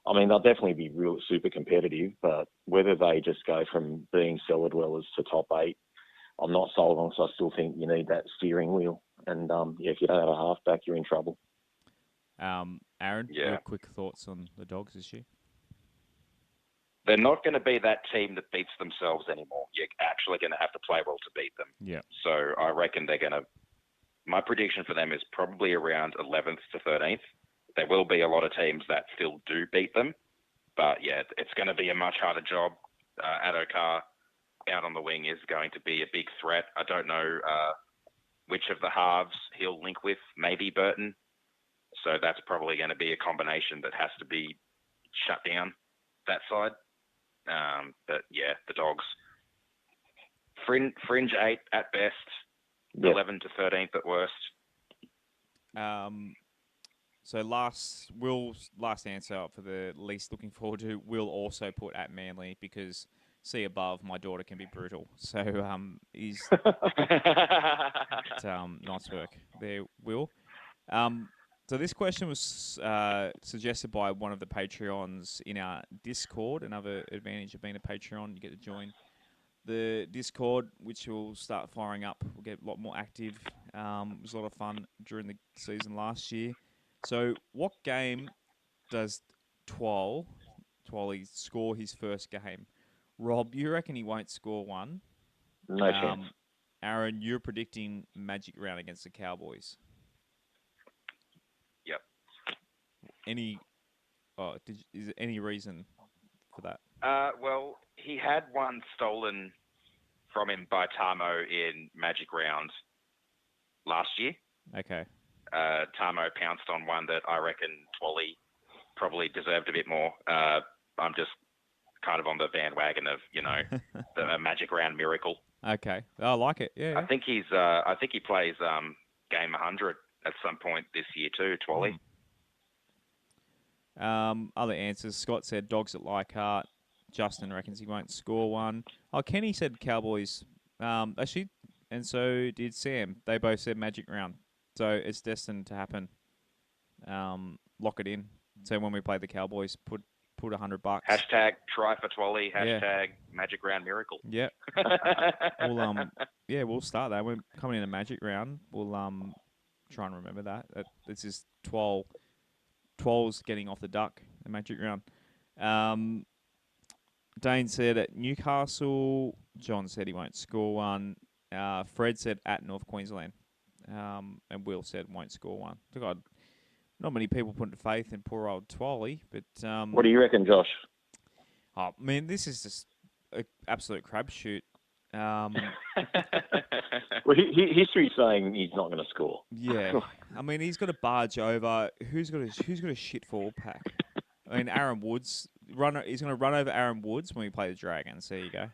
I mean, they'll definitely be real super competitive, but whether they just go from being cellar dwellers to top 8, I'm not sold on. So I still think you need that steering wheel. And if you don't have a halfback, you're in trouble. Aaron, your quick thoughts on the Dogs this year? They're not going to be that team that beats themselves anymore. You're actually going to have to play well to beat them. Yeah. So I reckon they're going to. My prediction for them is probably around 11th to 13th. There will be a lot of teams that still do beat them, but it's going to be a much harder job at Okar. out on the wing is going to be a big threat. I don't know which of the halves he'll link with, maybe Burton. So that's probably going to be a combination that has to be shut down, that side. But yeah, the Dogs. Fringe 8 at best, 11 to 13th at worst. So Will's last answer for the least looking forward to, Will also put at Manly because see above, my daughter can be brutal. So he's nice work there, Will. So this question was suggested by one of the Patreons in our Discord. Another advantage of being a Patreon, you get to join the Discord, which will start firing up. We'll get a lot more active. It was a lot of fun during the season last year. So what game does Twal score his first game? Rob, you reckon he won't score one? No chance. Aaron, you're predicting Magic Round against the Cowboys. Yep. Is there any reason for that? Well, he had one stolen from him by Tamo in Magic Round last year. Okay. Tamo pounced on one that I reckon Twally probably deserved a bit more. I'm just kind of on the bandwagon of, the Magic Round miracle. Okay. I like it. Yeah. I think he plays game 100 at some point this year too, Twally. Other answers. Scott said Dogs at Leichhardt. Justin reckons he won't score one. Oh, Kenny said Cowboys. Actually, and so did Sam. They both said Magic Round. So it's destined to happen. Lock it in. So when we play the Cowboys, put $100. Hashtag try for Twally. Hashtag Magic Round miracle. Yeah. We'll start that. We're coming in a Magic Round. We'll try and remember that. This is Twal's getting off the duck, the Magic Round. Dane said at Newcastle. John said he won't score one. Fred said at North Queensland. And Will said won't score one. God, not many people putting faith in poor old Twally, but what do you reckon, Josh? Oh man, this is just an absolute crapshoot. Well, history's saying he's not going to score. Yeah, I mean he's got to barge over. Who's got a shit forward pack? I mean Aaron Woods he's going to run over Aaron Woods when we play the Dragons. There you go.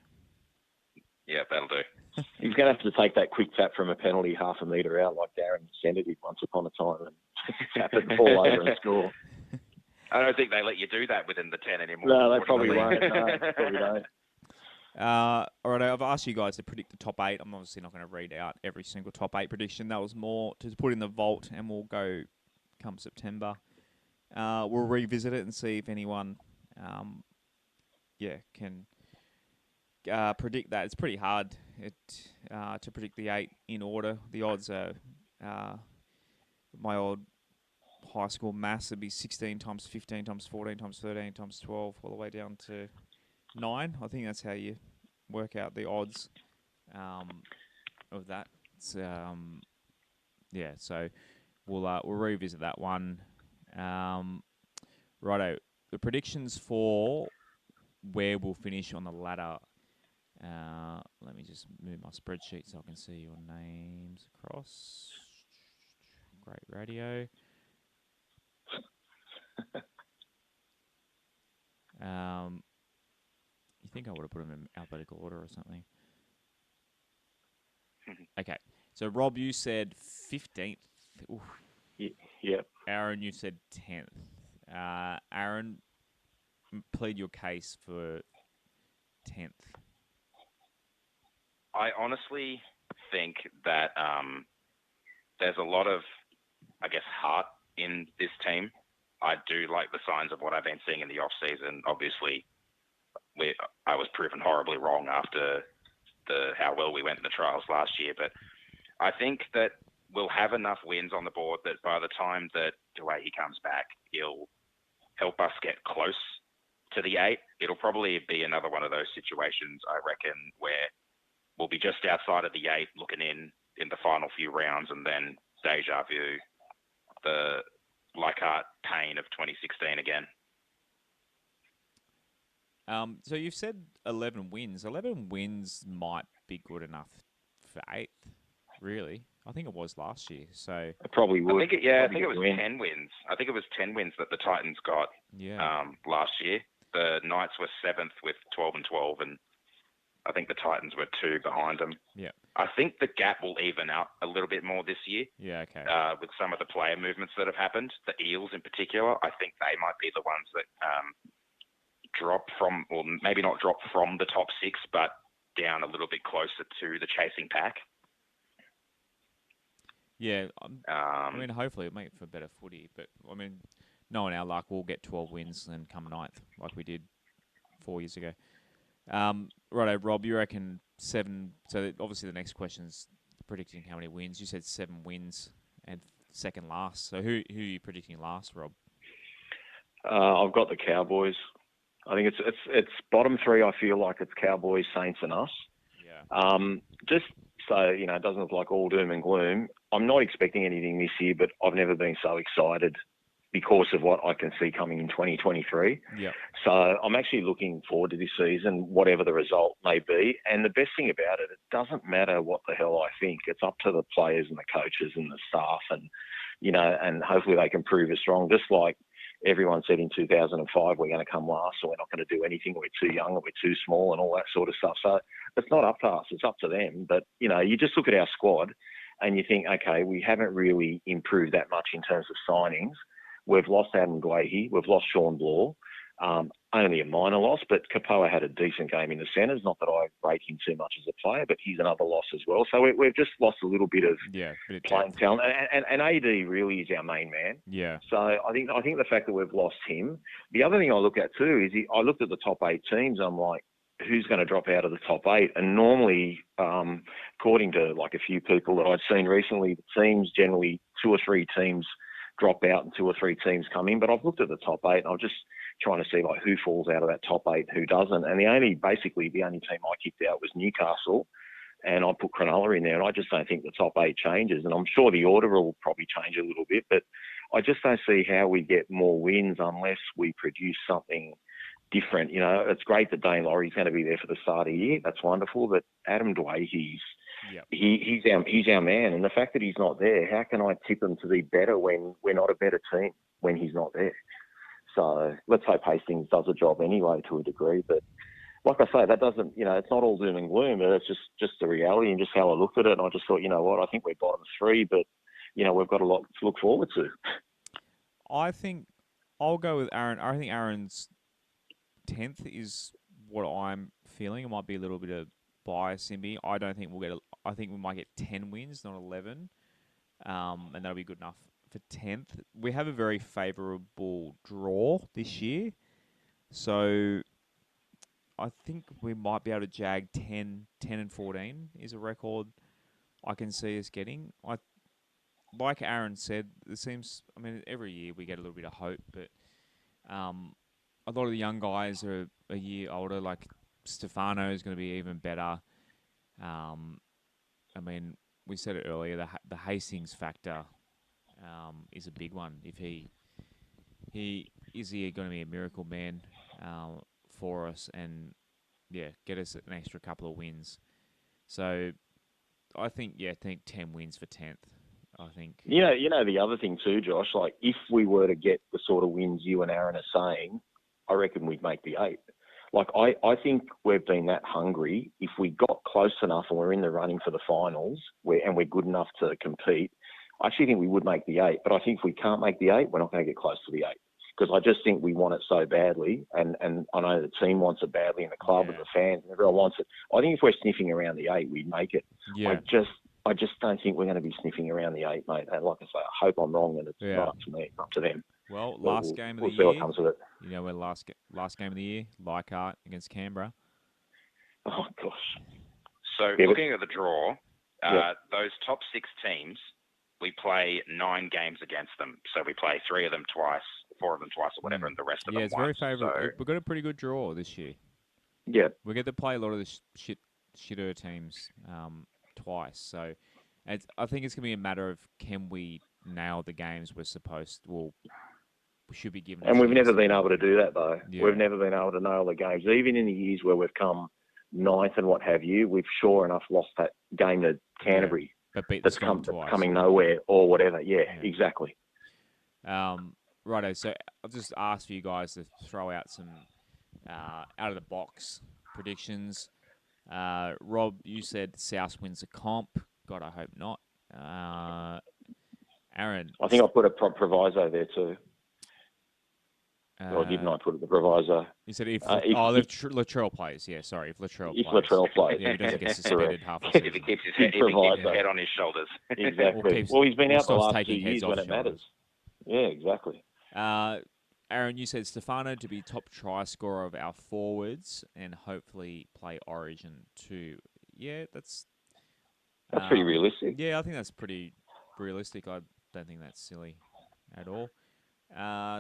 Yeah, that'll do. He's going to have to take that quick tap from a penalty half a metre out like Darren Sender did once upon a time and tap it, fall over and score. I don't think they let you do that within the 10 anymore. No, they probably won't. No, probably don't. All right, I've asked you guys to predict the top 8. I'm obviously not going to read out every single top 8 prediction. That was more to put in the vault, and we'll go come September. We'll revisit it and see if anyone, can predict that. It's pretty hard to predict the 8 in order. The odds are my old high school maths would be 16 times 15 times 14 times 13 times 12 all the way down to 9. I think that's how you work out the odds of that. So we'll revisit that one. Righto, the predictions for where we'll finish on the ladder. Let me just move my spreadsheet so I can see your names across. Great radio. You think I would have put them in alphabetical order or something? Okay. So, Rob, you said 15th. Oof. Yeah. Aaron, you said 10th. Aaron, plead your case for 10th. I honestly think that there's a lot of, heart in this team. I do like the signs of what I've been seeing in the off-season. Obviously, I was proven horribly wrong after how well we went in the trials last year, but I think that we'll have enough wins on the board that by the time that Dewey comes back, he'll help us get close to the 8. It'll probably be another one of those situations, I reckon, where we'll be just outside of the 8 looking in the final few rounds and then deja vu, the Leichhardt pain of 2016 again. So you've said 11 wins. 11 wins might be good enough for 8th, really. I think it was last year. So It probably would. I think it was 10 wins. I think it was 10 wins that the Titans got last year. The Knights were 7th with 12 and 12, and I think the Titans were 2 behind them. Yeah. I think the gap will even out a little bit more this year. Yeah, okay. With some of the player movements that have happened, the Eels in particular, I think they might be the ones that drop from, or maybe not drop from the top 6, but down a little bit closer to the chasing pack. Yeah, I mean, hopefully it'll make it for better footy. But, I mean, knowing our luck, we'll get 12 wins and come 9th like we did 4 years ago. Righto, Rob, you reckon 7... So, obviously, the next question's predicting how many wins. You said 7 wins and second last. So, who are you predicting last, Rob? I've got the Cowboys. I think it's bottom 3. I feel like it's Cowboys, Saints, and us. Yeah. Just so it doesn't look like all doom and gloom. I'm not expecting anything this year, but I've never been so excited because of what I can see coming in 2023. Yeah. So I'm actually looking forward to this season, whatever the result may be. And the best thing about it, it doesn't matter what the hell I think. It's up to the players and the coaches and the staff, and and hopefully they can prove us wrong. Just like everyone said in 2005, we're going to come last, or we're not going to do anything, or we're too young, or we're too small, and all that sort of stuff. So it's not up to us; it's up to them. But you just look at our squad, and you think, okay, we haven't really improved that much in terms of signings. We've lost Adam Guahi, we've lost Sean Blaw, only a minor loss, but Kapoa had a decent game in the centres. Not that I rate him too much as a player, but he's another loss as well. So we've just lost a little bit of playing talent, and AD really is our main man. Yeah. So I think the fact that we've lost him. The other thing I look at too is I looked at the top 8 teams. I'm like, who's going to drop out of the top 8? And normally, according to like a few people that I'd seen recently, the teams generally 2 or 3 teams drop out and 2 or 3 teams come in. But I've looked at the top 8 and I'm just trying to see like who falls out of that top 8, who doesn't. And the only team I kicked out was Newcastle, and I put Cronulla in there. And I just don't think the top 8 changes. And I'm sure the order will probably change a little bit, but I just don't see how we get more wins unless we produce something different. It's great that Dane Laurie's going to be there for the start of the year. That's wonderful. But Adam Dwyer, he's our man. And the fact that he's not there, how can I tip him to be better when we're not a better team when he's not there? So let's hope Hastings does a job anyway to a degree. But like I say, that doesn't, it's not all doom and gloom. It's just the reality and just how I looked at it. And I just thought, you know what, I think we're bottom 3, but, we've got a lot to look forward to. I think I'll go with Aaron. I think Aaron's 10th is what I'm feeling. It might be a little bit of bias in me. I don't think I think we might get 10 wins, not 11. And that'll be good enough for 10th. We have a very favourable draw this year. So I think we might be able to jag 10 and 14 is a record I can see us getting. Like Aaron said, it seems, every year we get a little bit of hope, but a lot of the young guys are a year older, like Stefano is going to be even better. We said it earlier, the Hastings factor is a big one. If he is going to be a miracle man for us and get us an extra couple of wins. So I think 10 wins for 10th. I think the other thing too, Josh. Like if we were to get the sort of wins you and Aaron are saying, I reckon we'd make the 8. Like I think we've been that hungry. If we got close enough and we're in the running for the finals, and we're good enough to compete, I actually think we would make the 8. But I think if we can't make the 8, we're not going to get close to the 8. Because I just think we want it so badly, and I know the team wants it badly, and the club and the fans, and everyone wants it. I think if we're sniffing around the 8, we'd make it. Yeah. I just don't think we're going to be sniffing around the 8, mate. And like I say, I hope I'm wrong, and it's not up to me, it's up to them. Well, last game of the year. We'll see what comes with it. We're last game of the year, Leichhardt against Canberra. Oh gosh. So looking at the draw, those top 6 teams, we play 9 games against them. So we play 3 of them twice, 4 of them twice, or whatever, and the rest of them it's once. very favourable. So, we've got a pretty good draw this year. Yeah. We get to play a lot of the shitter teams twice. So I think it's going to be a matter of can we nail the games we're supposed to. Well, should be given. And we've never been able to do that, though. Yeah. We've never been able to nail the games. Even in the years where we've come ninth and what have you, we've sure enough lost that game to Canterbury. But beat the Storm twice. Coming nowhere or whatever. Yeah, exactly. Righto, so I'll just ask for you guys to throw out some out-of-the-box predictions. Rob, you said South wins the comp. God, I hope not. Aaron. I think I put a proviso there too. Or didn't I put the proviso? You said if Latrell plays. Yeah, sorry, if Latrell plays. If Latrell plays. Yeah, he doesn't get suspended half the season. If he keeps his head on his shoulders. Exactly. Well, he's been out the last 2 years when it matters. Yeah, exactly. Aaron, you said Stefano to be top try scorer of our forwards and hopefully play Origin too. Yeah, that's pretty realistic. Yeah, I think that's pretty realistic. I don't think that's silly at all.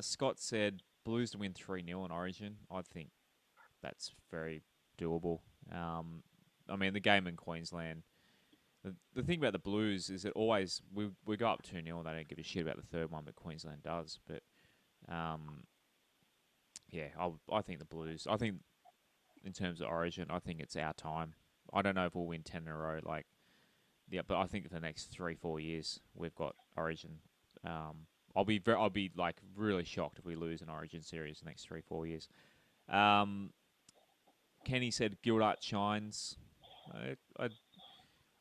Scott said Blues to win 3-0 in Origin. I think that's very doable. I mean, the game in Queensland, the thing about the Blues is that always we go up 2-0 and they don't give a shit about the third one, but Queensland does. But I think the Blues. I think in terms of Origin, I think it's our time. I don't know if we'll win 10 in a row. But I think for the next 3-4 years we've got Origin. I'll be really shocked if we lose an Origin series the next 3-4 years. Kenny said Gildart shines.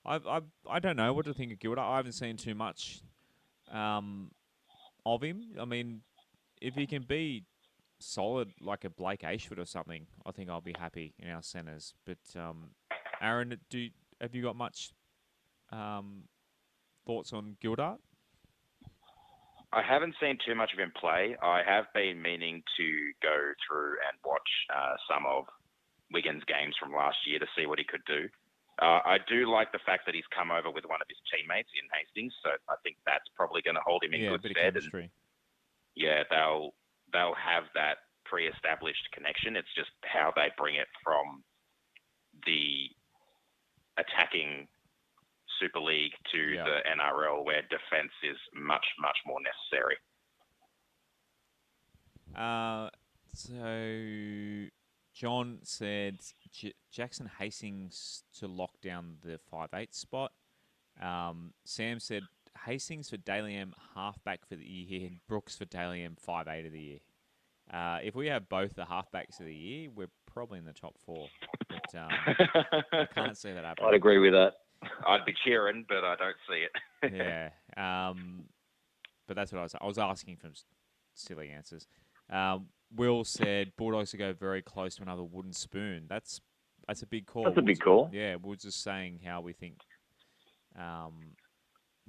I don't know what to think of Gildart. I haven't seen too much of him. I mean, if he can be solid like a Blake Ashford or something, I think I'll be happy in our centres. But Aaron, have you got much thoughts on Gildart? I haven't seen too much of him play. I have been meaning to go through and watch some of Wiggins' games from last year to see what he could do. I do like the fact that he's come over with one of his teammates in Hastings, so I think that's probably going to hold him in good stead. They'll have that pre-established connection. It's just how they bring it from the attacking Super League to the NRL, where defence is much, much more necessary. So John said Jackson Hastings to lock down the 5'8" spot. Sam said Hastings for Daly M halfback for the year and Brooks for Daly M 5'8" of the year. If we have both the halfbacks of the year, we're probably in the top 4. But I can't see that happening. I'd agree with that. I'd be cheering, but I don't see it. Yeah. But that's what I was asking for silly answers. Will said Bulldogs to go very close to another wooden spoon. That's a big call. That's a big call. Yeah, we're just saying how we think.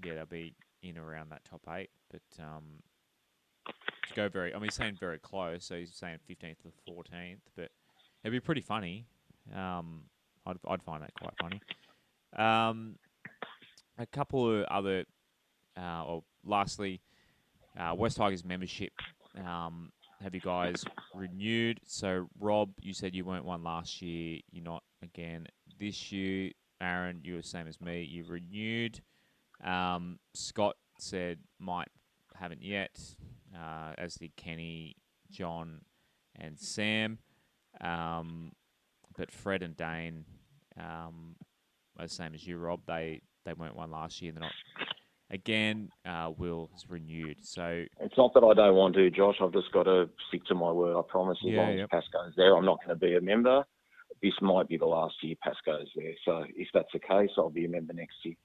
They'll be in around that top 8, but to go very. I mean, he's saying very close, so he's saying 15th to 14th, but it'd be pretty funny. I'd find that quite funny. A couple of other, lastly, West Tigers membership. Have you guys renewed? So, Rob, you said you weren't one last year. You're not again this year. Aaron, you were the same as me. You've renewed. Scott said haven't yet, as did Kenny, John, and Sam. But Fred and Dane, the same as you, Rob. They weren't one last year. They're not again. Will has renewed. So it's not that I don't want to, Josh. I've just got to stick to my word. I promise. As long as Pasco's there, I'm not going to be a member. This might be the last year Pasco's there. So if that's the case, I'll be a member next year.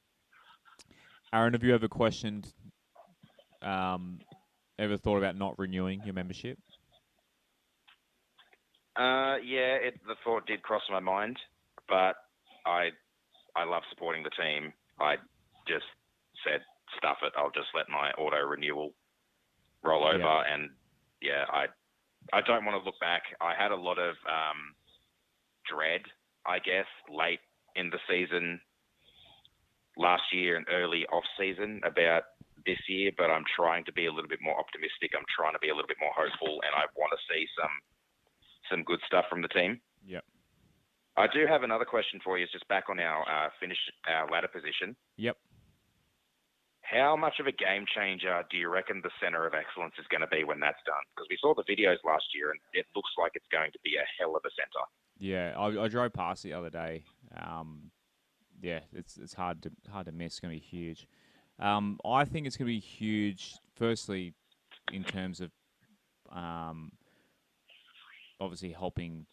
Aaron, have you ever questioned, ever thought about not renewing your membership? The thought did cross my mind, but I love supporting the team. I just said, stuff it. I'll just let my auto renewal roll over. And I don't want to look back. I had a lot of dread, I guess, late in the season last year and early off season about this year, but I'm trying to be a little bit more optimistic. I'm trying to be a little bit more hopeful, and I want to see some good stuff from the team. Yep. I do have another question for you. It's just back on our ladder position. Yep. How much of a game changer do you reckon the centre of excellence is going to be when that's done? Because we saw the videos last year, and it looks like it's going to be a hell of a centre. Yeah, I drove past the other day. Yeah, it's hard to miss. It's going to be huge. I think it's going to be huge. Firstly, in terms of obviously helping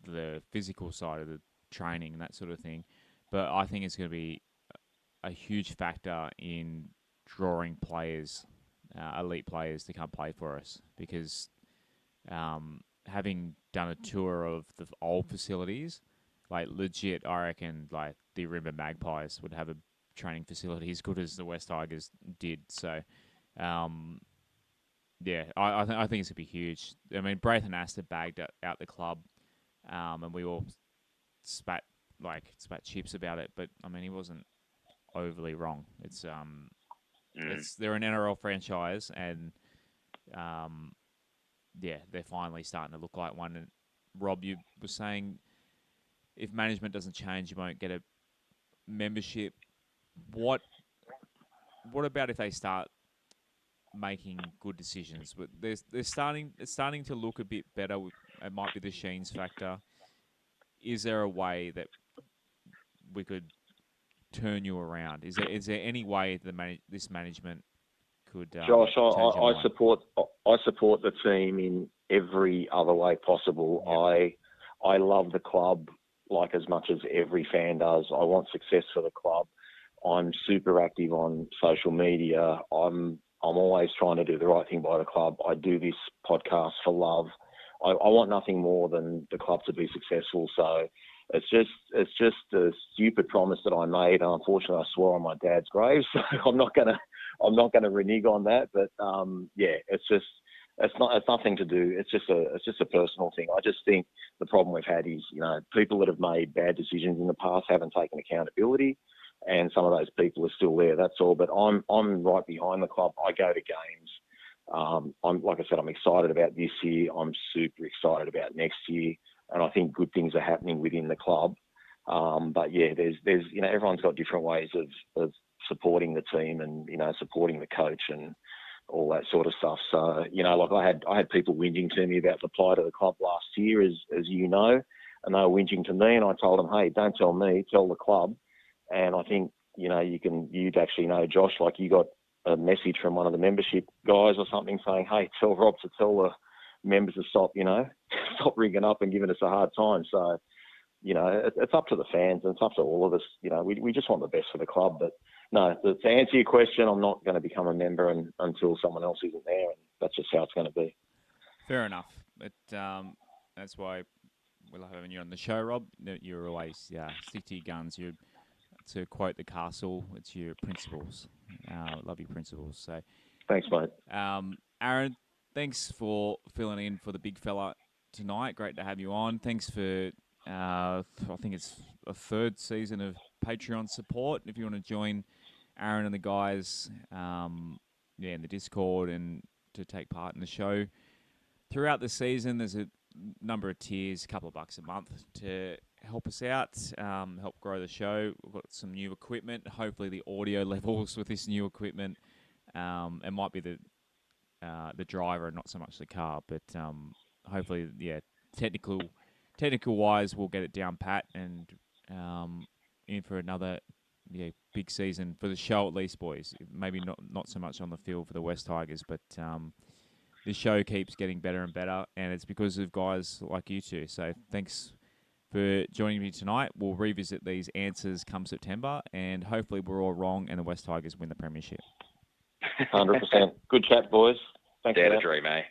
the physical side of the training and that sort of thing, but I think it's going to be a huge factor in drawing players, elite players, to come play for us, because having done a tour of the old facilities, like legit, I reckon like the Rimba Magpies would have a training facility as good as the West Tigers did. So, yeah, I think it's going to be huge. I mean, Braithen Astor bagged out the club, and we all spat chips about it, but I mean, he wasn't overly wrong. It's they're an NRL franchise, and yeah, they're finally starting to look like one. And Rob, you were saying if management doesn't change, you won't get a membership. What about if they start making good decisions? But it's starting to look a bit better. It might be the Sheens factor. Is there a way that we could turn you around? Is there any way this management could Josh, change your I mind? support the team in every other way possible. Yep. I love the club like as much as every fan does. I want success for the club. I'm super active on social media. I'm always trying to do the right thing by the club. I do this podcast for love. I want nothing more than the club to be successful. So it's just a stupid promise that I made. And unfortunately, I swore on my dad's grave, so I'm not gonna renege on that. But yeah, it's nothing to do. It's just a personal thing. I just think the problem we've had is, people that have made bad decisions in the past haven't taken accountability, and some of those people are still there. That's all. But I'm right behind the club. I go to games. Like I said, I'm excited about this year. I'm super excited about next year, and I think good things are happening within the club. But yeah, there's everyone's got different ways of supporting the team and supporting the coach and all that sort of stuff. So like I had people whinging to me about the plight of the club last year, as you know, and they were whinging to me, and I told them, hey, don't tell me, tell the club. And I think you'd actually know, Josh, like you got a message from one of the membership guys or something saying, hey, tell Rob to tell the members to stop rigging up and giving us a hard time. So, it's up to the fans and it's up to all of us. We just want the best for the club. But no, to answer your question, I'm not going to become a member until someone else isn't there, and that's just how it's going to be. Fair enough. But that's why we love having you on the show, Rob. You're always stick to your guns. To quote the Castle, it's your principles. Love your principles. So, thanks, mate. Aaron, thanks for filling in for the big fella tonight. Great to have you on. Thanks for, I think it's a third season of Patreon support. If you want to join Aaron and the guys, in the Discord and to take part in the show throughout the season, there's a number of tiers, a couple of bucks a month to help us out, help grow the show. We've got some new equipment. Hopefully the audio levels with this new equipment, it might be the driver and not so much the car, but hopefully, technical wise, we'll get it down pat and in for another big season for the show at least, boys. Maybe not so much on the field for the West Tigers, but the show keeps getting better and better, and it's because of guys like you two. So thanks for joining me tonight. We'll revisit these answers come September, and hopefully we're all wrong and the West Tigers win the premiership. 100%. Good chat, boys. Thanks. Dare to dream, eh?